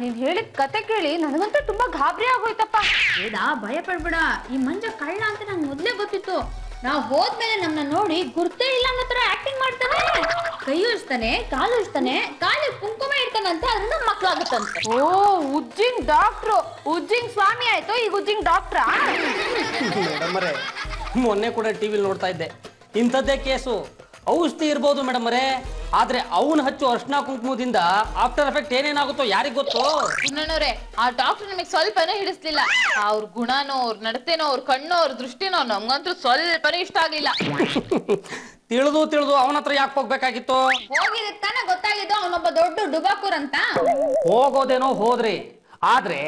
ನೀನ್ ಹೇಳಿದ ಕತೆ ಕೇಳಿ ನನಗಂತೂ ತುಂಬಾ ಗಾಬರಿ ಆಗೋಯ್ತಪ್ಪ. ವೇದ ಭಯ ಪಡ್ಬೇಡ, ಈ ಮಂಜ ಕಳ್ಳ ಅಂತ ನಂಗೆ ಮೊದ್ಲೇ ಗೊತ್ತಿತ್ತು. ನಾವ್ ಹೋದ್ಮೇಲೆ ನಮ್ನ ನೋಡಿ ಗುರ್ತೇ ಇಲ್ಲ ಅನ್ನೋ ತರ ಆಕ್ಟಿಂಗ್ ಮಾಡ್ತಾನೆ. ಕೈ ಉಜ್ತಾನೆ, ಕಾಲು ಉಜ್ತಾನೆ, ಕಾಲಿಗೆ ಕುಂಕುಮ ಇಡ್ತಾನಂತೆ, ಅದನ್ನ ಮಕ್ಳಾಗುತ್ತಂತೆ. ಓ ಉಜ್ಜಿಂಗ್ ಡಾಕ್ಟ್ರು, ಉಜ್ಜಿಂಗ್ ಸ್ವಾಮಿ ಆಯ್ತು, ಈಗ ಉಜ್ಜಿಂಗ್ ಡಾಕ್ಟ್ರಾ? ಮೇಡಮರೇ, ಮೊನ್ನೆ ಕೂಡ ಟಿವಿಲಿ ನೋಡ್ತಾ ಇದ್ದೆ, ಇಂಥದ್ದೇ ಕೇಸು. ಔಷಧಿ ಇರ್ಬೋದು ಮೇಡಮರೇ, ಆದ್ರೆ ಅವನು ಹಚ್ಚು ಅರ್ಶನ ಕುಂಕುಮದಿಂದ ಆಫ್ಟರ್ ಎಫೆಕ್ಟ್ ಏನೇನಾಗುತ್ತೋ ಯಾರಿಗ್ ಗೊತ್ತು? ಪುಣ್ಣನವ್ರೆ, ಆ ಡಾಕ್ಟರ್ ನಿಮಗೆ ಸ್ವಲ್ಪನೇ ಹಿಡಿಸ್ಲಿಲ್ಲ. ಅವ್ರ ಗುಣನೋ, ಅವ್ರ ನಡತೆನೋ, ಅವ್ರ ಕಣ್ಣೋ, ಅವ್ರ ದೃಷ್ಟಿನೋ ನಮ್ಗಂತೂ ಸ್ವಲ್ಪನೇ ಇಷ್ಟ ಆಗ್ಲಿಲ್ಲ. ತಿಳಿದು ಅವನ ಹತ್ರ ಯಾಕೆ ಹೋಗ್ಬೇಕಾಗಿತ್ತು? ಹೋಗಿದ್ದಕ್ಕೆ ತಾನೇ ಗೊತ್ತಾಗಿದ್ದು ಅವನೊಬ್ಬ ದೊಡ್ಡ ಡುಬಾಕೂರ್ ಅಂತ. ಹೋಗೋದೇನೋ ಹೋದ್ರಿ, ಆದ್ರೆ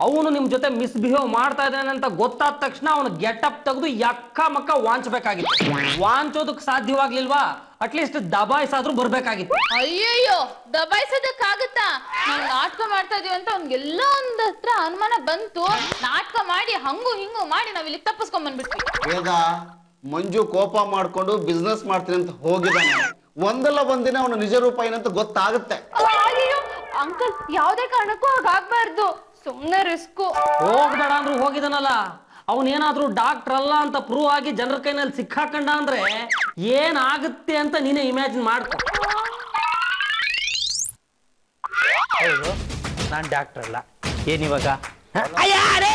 ಅವನು ನಿಮ್ ಜೊತೆ ಮಿಸ್ಬಿಹೇವ್ ಮಾಡ್ತಾ ಇದ್ದಾನೆ ಅಂತ ಗೊತ್ತಾದ ತಕ್ಷಣ ಅವನು ಗೆಟಪ್ ತೆಗೆದು ಯಕ್ಕ ಮಕ್ಕ ವಾಂಚಬೇಕಾಗಿತ್ತು. ವಾಂಚೋದಕ್ ಸಾಧ್ಯವಾಗ್ಲಿಲ್ವಾ? ಅಟ್ಲೀಸ್ಟ್ ದಬಾಯಿಸಾದ್ರೂ ಬರ್ಬೇಕಾಗಿತ್ತು. ಅಯ್ಯಯ್ಯೋ, ದಬಾಯಿಸೋದಕ್ಕಾಗತ್ತಾ? ನಾವ್ ನಾಟಕ ಮಾಡ್ತಾ ಇದೀವಿ ಅಂತ ಅವ್ನಿಗೆಲ್ಲ ಒಂದ್ ಹತ್ರ ಅನುಮಾನ ಬಂತು. ನಾಟಕ ಮಾಡಿ ಹಂಗು ಹಿಂಗು ಮಾಡಿ ನಾವ್ ಇಲ್ಲಿ ತಪ್ಪಿಸ್ಕೊಂಡ್ ಬಂದ್ಬಿಟ್ವಿ. ವೇದ, ಮಂಜು ಕೋಪ ಮಾಡ್ಕೊಂಡು ಬಿಸ್ನೆಸ್ ಮಾಡ್ತೀನಿ ಅಂತ ಹೋಗಿದ್ದಾನೆ. ಒಂದಲ್ಲ ಒಂದಿನ ಅವನ ನಿಜ ರೂಪ ಏನಂತ ಗೊತ್ತಾಗುತ್ತೆ. ಅಯ್ಯೋ ಅಂಕಲ್, ಯಾವ್ದೇ ಕಾರಣಕ್ಕೂ ಹಾಗಾಗ್ಬಾರ್ದು, ಸುಮ್ನೆ ರಿಸ್ಕು. ಹೋಗ್ಬೇಡ ಅಂದ್ರೂ ಹೋಗಿದಾನಲ್ಲ, ಅವನೇನಾದ್ರೂ ಡಾಕ್ಟರ್ ಅಲ್ಲ ಅಂತ ಪ್ರೂವ್ ಆಗಿ ಜನರ ಕೈನಲ್ಲಿ ಸಿಕ್ಕಾಕಂಡ ಅಂದ್ರೆ ಏನಾಗುತ್ತೆ ಅಂತ ನೀನೇ ಇಮ್ಯಾಜಿನ್ ಮಾಡ್ಕೊ. ಹೌದು, ನಾನ್ ಡಾಕ್ಟರ್ ಅಲ್ಲ, ಏನಿವಾಗ? ಯಾರು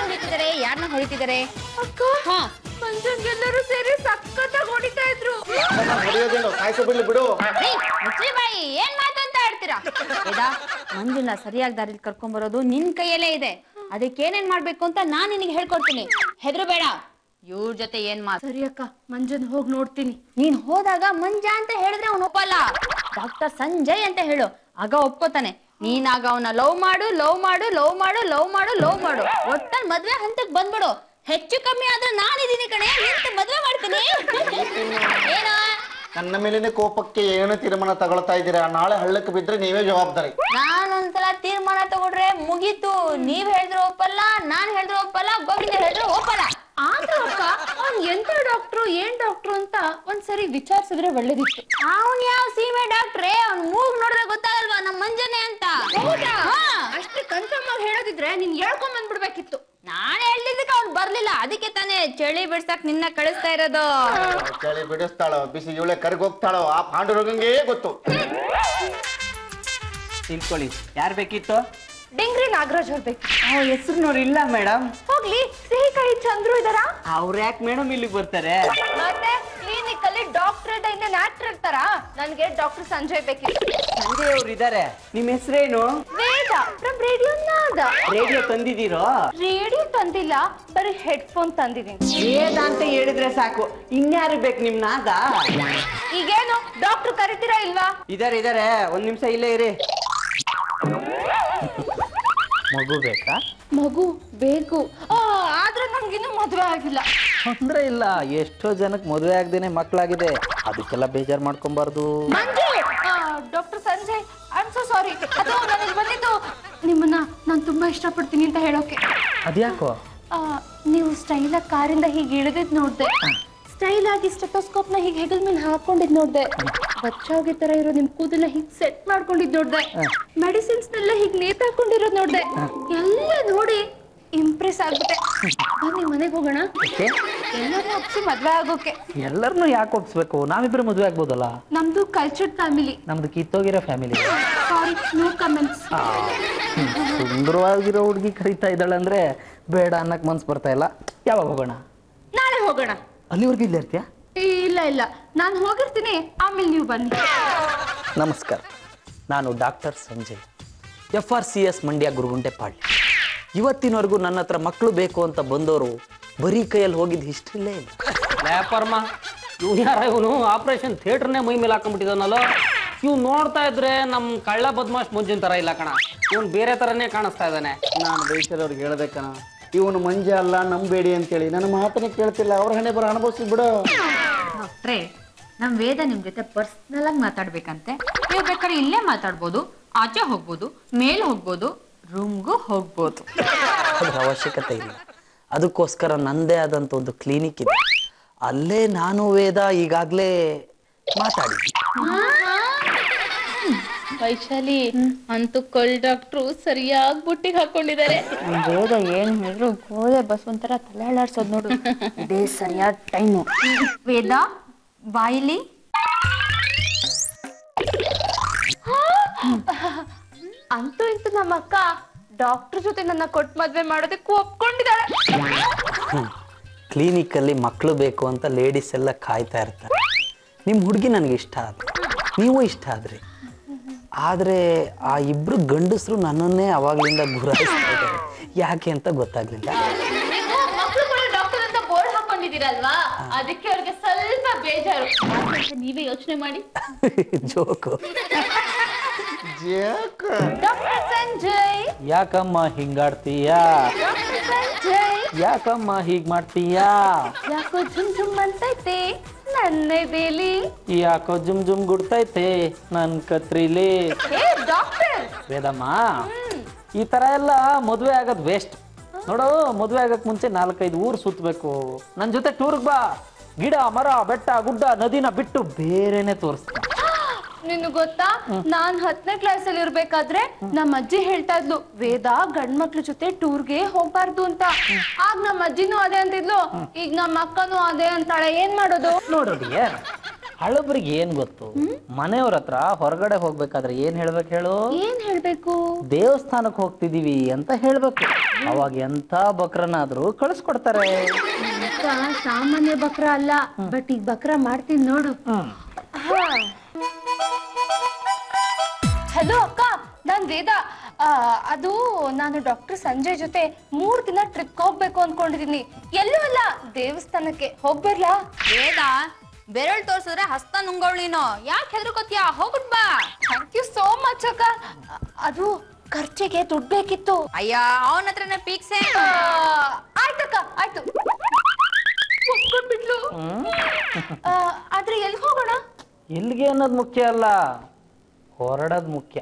ಹೊಡಿತಿದ್ದಾರೆ, ಯಾರನ್ನ ಹೊಡಿತಿದ್ದಾರೆ? ಅಕ್ಕ, ಮಂಜಂಗೆಲ್ಲರೂ ಸೇರಿ ಸಖತ್ತಾಗಿ ಹೊಡಿತಾ ಇದ್ರು. ಹೊಡೆಯೋದೇನು, ಕಾಯ್ಸೋ ಬಿಡ್ಲಿ ಬಿಡು. ಬಾಯಿ, ಏನ್ ಮಾತು ಅಂತ ಆಡ್ತೀರಾ? ಮಂಜುನ ಸರಿಯಾಗಿ ದಾರಿಲಿ ಕರ್ಕೊಂಡ್ ಬರೋದು ನಿನ್ ಕೈಯಲ್ಲೇ ಇದೆ. ಅದಕ್ಕೇನೇನ್ ಮಾಡ್ಬೇಕು ಅಂತ ನಾನ್ ನಿನಗೆ ಹೇಳ್ಕೊಡ್ತೀನಿ. ಹೆದ್ರು ಬೇಡ, ಇವ್ರ ಜೊತೆ ಏನ್ ಮಾತು? ಸರಿ ಅಕ್ಕ, ಮಂಜನ್ ಹೋಗ್ ನೋಡ್ತೀನಿ. ನೀನ್ ಹೋದಾಗ ಮಂಜ ಅಂತ ಹೇಳಿದ್ರೆ ಅವನು ಒಪ್ಪಲ್ಲ. ಡಾಕ್ಟರ್ ಸಂಜಯ್ ಅಂತ ಹೇಳು, ಆಗ ಒಪ್ಕೋತಾನೆ. ನೀನಾಗ ಅವನ ಲವ್ ಮಾಡು, ಲವ್ ಮಾಡು, ಲವ್ ಮಾಡು, ಲವ್ ಮಾಡು, ಲವ್ ಮಾಡು, ಒಟ್ಟಲ್ಲಿ ಮದ್ವೆ ಹಂತಕ್ ಬಂದ್ಬಿಡು. ಹೆಚ್ಚು ಕಮ್ಮಿ ಆದ್ರೆ ನಾನಿದ್ದೀನಿ ಕಣೆ, ನಿಂತು ಮದ್ವೆ ಮಾಡ್ತೀನಿ. ಏನ ನನ್ನ ಮೇಲಿನ ಕೋಪಕ್ಕೆ ಏನು ತೀರ್ಮಾನ ತಗೊಳ್ತಾ ಇದ್ದೀರಾ? ನಾಳೆ ಹಳ್ಳಕ್ಕೆ ಬಿದ್ರೆ ನೀವೇ ಜವಾಬ್ದಾರಿ. ನಾನೊಂದ್ಸಲ ತೀರ್ಮಾನ ತಗೊಂಡ್ರೆ ಮುಗೀತು. ನೀವ್ ಹೇಳಿದ್ರು ಒಪ್ಪಲ್ಲ, ನಾನ್ ಹೇಳಿದ್ರು ಒಪ್ಪಲ್ಲ, ಗೋವಿಂದ ಹೇಳಿದ್ರು ಒಪ್ಪಲ್ಲ. ಆದ್ರೂ ಅಕ್ಕ, ಅವ್ನ್ ಎಂತ ಡಾಕ್ಟ್ರು, ಏನ್ ಡಾಕ್ಟ್ರು ಅಂತ ಒಂದ್ಸರಿ ವಿಚಾರಿಸಿದ್ರೆ ಒಳ್ಳೇದಿತ್ತು. ಅವನ್ ಯಾವ ಸೀಮೆ ಡಾಕ್ಟ್ರೇ? ಅವ್ನ್ ಮೂಗ್ ನೋಡಿದ್ರೆ ಗೊತ್ತಾಗಲ್ವಾ ನಮ್ ಮಂಜನೆ ಅಂತ? ಹೌದಾ? ಅಷ್ಟು ಕನ್ಫರ್ಮ್ ಆಗಿ ಹೇಳೋದಿದ್ರೆ ನೀನ್ ಹೇಳ್ಕೊಂಡ್ ಬಂದ್ಬಿಡ್ಬೇಕಿತ್ತು. ನಾನ್ ಹೇಳಿದ್ದಕ್ಕೆ ಅವ್ನು ಬರ್ಲಿಲ್ಲ, ಅದಕ್ಕೆ ತಾನೇ ಚಳಿ ಬಿಡ್ಸಕ್ ನಿನ್ನ ಕಳಿಸ್ತಾ ಇರೋದು. ಚಳಿ ಬಿಡಿಸ್ತಾಳೋ, ಬಿಸಿ ಇವಳೆ ಕರ್ಗ್ ಹೋಗ್ತಾಳೋ, ಆ ಪಾಂಡುರಂಗಂಗೆ ಗೊತ್ತು. ತಿಳ್ಕೊಳ್ಳಿ, ಯಾರು ಬೇಕಿತ್ತು? ಡಿಂಗ್ರಿ ನಾಗರಾಜ್ ಅವ್ರು ಬೇಕು. ಹೆಸರು ನೋಡಿ ಇಲ್ಲ ಮೇಡಮ್. ಹೋಗ್ಲಿ, ಸಿಹಿ ಕೈ ಚಂದ್ರು ಇದಾರಾ? ಅವ್ರ ಯಾಕೆ ಮೇಡಮ್ ಇಲ್ಲಿಗೆ ಬರ್ತಾರೆ? ಮತ್ತೆ ಕ್ಲಿನಿಕ್ ಅಲ್ಲಿ ಡಾಕ್ಟರ್ ಇಂಡಿಯನ್ ಆಕ್ಟರ್ ಇರ್ತಾರ. ನನ್ಗೆ ಡಾಕ್ಟರ್ ಸಂಜಯ್ ಬೇಕಿತ್ತು. ಸಂಜಯ್ ಅವ್ರು ಇದಾರೆ. ನಿಮ್ ಹೆಸರೇನು? ವೇದ ಫ್ರಮ್ ರೇಡಿಯೋ ನಾದ. ರೇಡಿಯೋ ತಂದಿದ್ದೀರೋ? ರೇಡಿಯೋ ತಂದಿಲ್ಲ, ಬರೀ ಹೆಡ್ಫೋನ್ ತಂದಿದ್ದೀನಿ. ವೇದ ಅಂತ ಹೇಳಿದ್ರೆ ಸಾಕು, ಇನ್ಯಾರು ಬೇಕು ನಿಮ್ ನಾದ? ಈಗೇನು ಡಾಕ್ಟರ್ ಕರಿತೀರಾ ಇಲ್ವಾ? ಇದಾರೆ, ಒಂದ್ ನಿಮಿಷ ಇಲ್ಲೇ ಇರಿ. ಮಗು ಬೇಕಾ? ಮಗು ಬೇಕು, ಆದ್ರೆ ನಮ್ಗಿನ್ನೂ ಮದ್ವೆ ಆಗಿಲ್ಲ. ತೊಂದ್ರೆ ಇಲ್ಲ, ಎಷ್ಟೋ ಜನಕ್ಕೆ ಮದುವೆ ಆಗದೇನೆ ಮಕ್ಕಳಾಗಿದೆ, ಅದಕ್ಕೆಲ್ಲ ಬೇಜಾರು ಮಾಡ್ಕೊಬಾರ್ದು. Manju, doctor Sanjay, I am so sorry. ಅದು ನನಗೆ ಬಂದಿದ್ದು ನಿಮ್ಮನ್ನ ನಾನು ತುಂಬಾ ಇಷ್ಟಪಡ್ತೀನಿ ಅಂತ ಹೇಳೋಕೆ. ಅದ್ಯಾಕೋ? ನೀವು ಸ್ಟೈಲ್ ಆಗಿ ಕಾರಿಂದ ಹೀಗೆ ಇಳಿದಿದ್ ನೋಡ್ದೆ, ಸ್ಟೈಲ್ ಆಗಿ ಸ್ಟೆಟೋಸ್ಕೋಪ್ ನ ಹೀಗೆ ಹೆಗಲ್ ಮೇಲೆ ಹಾಕೊಂಡಿದ್ ನೋಡ್ದೆ, ಬಚ್ಚಾಗಿ ತರ ಇರೋ ನಿಮ್ ಕೂದಲ ಹೀಗೆ ಸೆಟ್ ಮಾಡ್ಕೊಂಡಿದ್ ನೋಡ್ದೆ, ಮೆಡಿಸಿನ್ಸ್ ನೆಲ್ಲ ಹೀಗೆ ನೇತ್ ಹಾಕೊಂಡಿರೋದ್ ನೋಡ್ದೆ, ಎಲ್ಲ ನೋಡಿ ಇಂಪ್ರೆಸ್ ಆಗ್ಬಿಟ್ಟೆ. ಬನ್ನಿ ಮನೆಗೆ ಹೋಗೋಣ, ಎಲ್ಲರನ್ನ ಒಪ್ಸಿ ಮದ್ವೆ ಆಗೋಕೆ. ಎಲ್ಲರನ್ನೂ ಯಾಕೆ ಒಪ್ಸ್ಬೇಕು? ನಾವಿಬ್ರು ಮದುವೆ ಆಗ್ಬೋದಲ್ಲ. ನಮ್ದು ಕಲ್ಚರ್ಡ್ ಫ್ಯಾಮಿಲಿ. ನಮ್ದು ಕಿತ್ತೋಗಿರೋ ಫ್ಯಾಮಿಲಿ. ಸಾರಿ, ನೋ ಕಮೆಂಟ್ಸ್. ಸುಂದರವಾಗಿರೋ ಹುಡುಗಿ ಕರೀತಾ ಇದ್ದಾಳೆ ಅಂದ್ರೆ ಬೇಡ ಅನ್ನಕ್ ಮನ್ಸು ಬರ್ತಾ ಇಲ್ಲ. ಯಾವಾಗ ಹೋಗೋಣ? ನಾಳೆ ಹೋಗೋಣ. ಅಲ್ಲಿವರೆಗೂ ಇಲ್ಲೇ ಇರ್ತೀಯಾ? ಇಲ್ಲ, ನಾನು ಹೋಗಿರ್ತೀನಿ, ಆಮೇಲೆ ನೀವು ಬನ್ನಿ. ನಮಸ್ಕಾರ, ನಾನು ಡಾಕ್ಟರ್ ಸಂಜಯ್, FRCS ಮಂಡ್ಯ ಗುರುಗುಂಟೆಪಾಳ್ಯ. ಇವತ್ತಿನವರೆಗೂ ನನ್ನ ಹತ್ರ ಮಕ್ಕಳು ಬೇಕು ಅಂತ ಬಂದವರು ಬರೀ ಕೈಯಲ್ಲಿ ಹೋಗಿದ್ದು ಹಿಸ್ಟ್ರಿಲೇ ಇಲ್ಲ. ಲ್ಯಾಪರ್ಮ, ಇವ್ ಯಾರ ಇವನು? ಆಪರೇಷನ್ ಥಿಯೇಟರ್ನೇ ಮೈ ಮೇಲೆ ಹಾಕೊಂಡ್ಬಿಟ್ಟಿದಾನಲ್ಲ. ಇವ್ ನೋಡ್ತಾ ಇದ್ರೆ ನಮ್ ಕಳ್ಳ ಬದ್ಮಾಶ್ ಮುಂಜಿನ ತರ ಇಲ್ಲ ಕಣ, ಇವನ್ ಬೇರೆ ತರನೇ ಕಾಣಿಸ್ತಾ ಇದ್ದಾನೆ. ನಾನು ಬೈಸರವ್ರಿಗೆ ಹೇಳ್ಬೇಕಣ, ಇವನು ಮಂಜ ಅಲ್ಲ ನಂಬೇಡಿ ಅಂತೇಳಿ. ನನ್ನ ಮಾತನ್ನ ಕೇಳ್ತಿಲ್ಲ, ಅವ್ರ ಹಣೆ ಬರ ಅನುಭವಿಸಿ ಬಿಡು. ಡಾಕ್ಟ್ರೇ, ನಮ್ ವೇದ ನಿಮ್ ಜೊತೆ ಪರ್ಸನಲ್ ಆಗಿ ಮಾತಾಡ್ಬೇಕಂತೆ. ನೀವು ಬೇಕಾದ್ರೆ ಇಲ್ಲೇ ಮಾತಾಡ್ಬೋದು, ಆಚೆ ಹೋಗ್ಬೋದು, ಮೇಲೆ ಹೋಗ್ಬೋದು. ರೂಮ್ಗೂ ಹೋಗ್ಬೋದು. ಅದ್ರ ಅವಶ್ಯಕತೆ ಇಲ್ಲ. ಅದಕ್ಕೋಸ್ಕರ ನಂದೇ ಆದಂತ ಒಂದು ಕ್ಲಿನಿಕ್ ಇದೆ. ಅಲ್ಲೇ ನಾನು ವೇದ ಈಗಾಗ್ಲೇ ಮಾತಾಡಿದ್ವಿ. ವೈಶಾಲಿ ಅಂತೂ ಕಳ್ ಡಾಕ್ಟ್ರು ಸರಿಯಾಗಿ ಬುಟ್ಟಿಗೆ ಹಾಕೊಂಡಿದ್ದಾರೆ. ವೇದ ಏನ್ ಹೇಳಿದ್ರು ಗೋದೆ ಬಸ್ ಒಂಥರ ತಲೆ ಅಲ್ಲಾಡ್ಸೋದ್ ನೋಡು. ಇದೇ ಸರಿಯಾದ ಟೈಮು. ವೇದ ಬಾಯಿಲಿ. ಅಂತೂ ಇಂತೂ ನಮ್ಮ ಅಕ್ಕ ಡಾಕ್ಟರ್ ಜೊತೆ ನನ್ನ ಕೊಟ್ಟು ಮದ್ವೆ ಮಾಡೋದಕ್ಕೆ ಒಪ್ಕೊಂಡಿದ್ದಾಳೆ. ಕ್ಲಿನಿಕ್ ಅಲ್ಲಿ ಮಕ್ಕಳು ಬೇಕು ಅಂತ ಲೇಡೀಸ್ ಎಲ್ಲ ಕಾಯ್ತಾ ಇರ್ತಾರೆ. ನಿಮ್ಮ ಹುಡುಗಿ ನನಗೆ ಇಷ್ಟ ಆದ್ರೆ, ನೀವು ಇಷ್ಟ ಆದ್ರಿ. ಆದ್ರೆ ಆ ಇಬ್ರು ಗಂಡಸರು ನನ್ನನ್ನೇ ಅವಾಗ್ಲಿಂದ ಗುರಾಯಿಸ್ತಾ ಇದ್ದಾರೆ. ಯಾಕೆ ಅಂತ ಗೊತ್ತಾಗ್ಲಿಲ್ಲ. ಮಕ್ಕಳುಗಳು ಡಾಕ್ಟರ್ ಅಂತ ಬೋರ್ಡ್ ಹಾಕೊಂಡಿದ್ದೀರಲ್ವಾ, ಅದಕ್ಕೆ ಅವ್ರಿಗೆ ಸ್ವಲ್ಪ ಬೇಜಾರು. ನೀವೇ ಯೋಚನೆ ಮಾಡಿ. ಜೋಕು. ಡಾಕ್ಟರ್ ಸಂಜಯ್, ಯಾಕಮ್ಮ ಹಿಂಗಾಡ್ತೀಯಾ? ಡಾಕ್ಟರ್ ಸಂಜಯ್, ಯಾಕಮ್ಮ ಹೀಗ್ ಮಾಡ್ತೀಯಾ? ಯಾಕೋ ಜುಮ್ ಜುಮ್ ಅಂತೈತೆ ನನ್ನ ಬೇಲಿ. ಯಾಕೋ ಜುಮ್ ಜುಮ್ ಗುಡ್ತೈತೆ ನನ್ ಕತ್ರಿಲಿ. ಏ ಡಾಕ್ಟರ್, ವೇದಮ್ಮ, ಈ ತರ ಎಲ್ಲ ಮದ್ವೆ ಆಗೋದ್ ವೇಸ್ಟ್. ನೋಡು, ಮದ್ವೆ ಆಗಕ್ ಮುಂಚೆ 4-5 ಊರ್ ಸುತ್ತಬೇಕು. ನನ್ ಜೊತೆ ಟೂರ್ಗ್ ಬಾ. ಗಿಡ ಮರ ಬೆಟ್ಟ ಗುಡ್ಡ ನದಿನ ಬಿಟ್ಟು ಬೇರೆನೆ ತೋರಿಸ್ತೀನಿ. ನಿನ್ ಗೊತ್ತಾ, ನಾನ್ 10ನೇ ಕ್ಲಾಸ್ ಅಲ್ಲಿ ಇರ್ಬೇಕಾದ್ರೆ ನಮ್ಮ ಅಜ್ಜಿ ಹೇಳ್ತಾ ಇದ್ಲು, ವೇದ ಗಂಡ್ ಮಕ್ಳ ಜೊತೆ ಟೂರ್ಗೆ ಹೋಗ್ಬಾರ್ದು ಅಂತ. ಆಗ ನಮ್ಮ ಅಜ್ಜಿನೂ ಅದೇ ಅಂತಿದ್ಲು, ಈಗ ನಮ್ಮ ಅಕ್ಕನೂ ಅದೇ ಅಂತಾಳೆ. ಏನ್ ಮಾಡೋದು? ನೋಡೋಡಿ, ಹಳಬ್ರಿಗೆ ಏನ್ ಗೊತ್ತು? ಮನೆಯವ್ರ ಹತ್ರ ಹೊರಗಡೆ ಹೋಗ್ಬೇಕಾದ್ರೆ ಏನ್ ಹೇಳ್ಬೇಕು ಹೇಳು? ಏನ್ ಹೇಳ್ಬೇಕು? ದೇವಸ್ಥಾನಕ್ಕೆ ಹೋಗ್ತಿದೀವಿ ಅಂತ ಹೇಳ್ಬೇಕು. ಅವಾಗ ಎಂತ ಬಕ್ರನಾದ್ರೂ ಕಳಿಸ್ಕೊಡ್ತಾರೆ. ಸಾಮಾನ್ಯ ಬಕ್ರ ಅಲ್ಲ, ಬಟ್ ಈಗ ಬಕ್ರ ಮಾಡ್ತೀನಿ ನೋಡು. ಹಲೋ ಅಕ್ಕ, ನಾನ್ ವೇದ. ಅದು ನಾನು ಡಾಕ್ಟರ್ ಸಂಜಯ್ ಜೊತೆ 3 ದಿನ ಟ್ರಿಪ್ ಹೋಗ್ಬೇಕು ಅನ್ಕೊಂಡಿದೀನಿ. ಎಲ್ಲೂ ಅಲ್ಲ, ದೇವಸ್ಥಾನಕ್ಕೆ. ಹೋಗ್ಬರ್ಲಾ? ವೇದ ಬೆರಳು ತೋರ್ಸಿದ್ರೆ ಹಸ್ತ ನುಂಗೋಳ್ ನೀನು. ಯಾಕೆ ಹೆದರ್ಕೋತೀಯಾ? ಹೋಗ್ಬಿಟ್ ಬಾ. ಥ್ಯಾಂಕ್ ಯು ಸೋ ಮಚ್ ಅಕ್ಕ. ಅದು ಖರ್ಚಿಗೆ ದುಡ್ಡು ಬೇಕಿತ್ತು. ಅಯ್ಯ, ಅವನ ಹತ್ರನೇ ಪೀಕ್ಸೆ. ಆಯ್ತಕ್ಕ, ಆಯ್ತು. ಒಪ್ಕೊಂಡ್ಬಿಟ್ಲು. ಆದ್ರೆ ಎಲ್ಲಿ ಹೋಗೋಣ? ಎಲ್ಲಿಗೆ ಅನ್ನೋದು ಮುಖ್ಯ ಅಲ್ಲ, ಹೊರಡೋದ್ ಮುಖ್ಯ.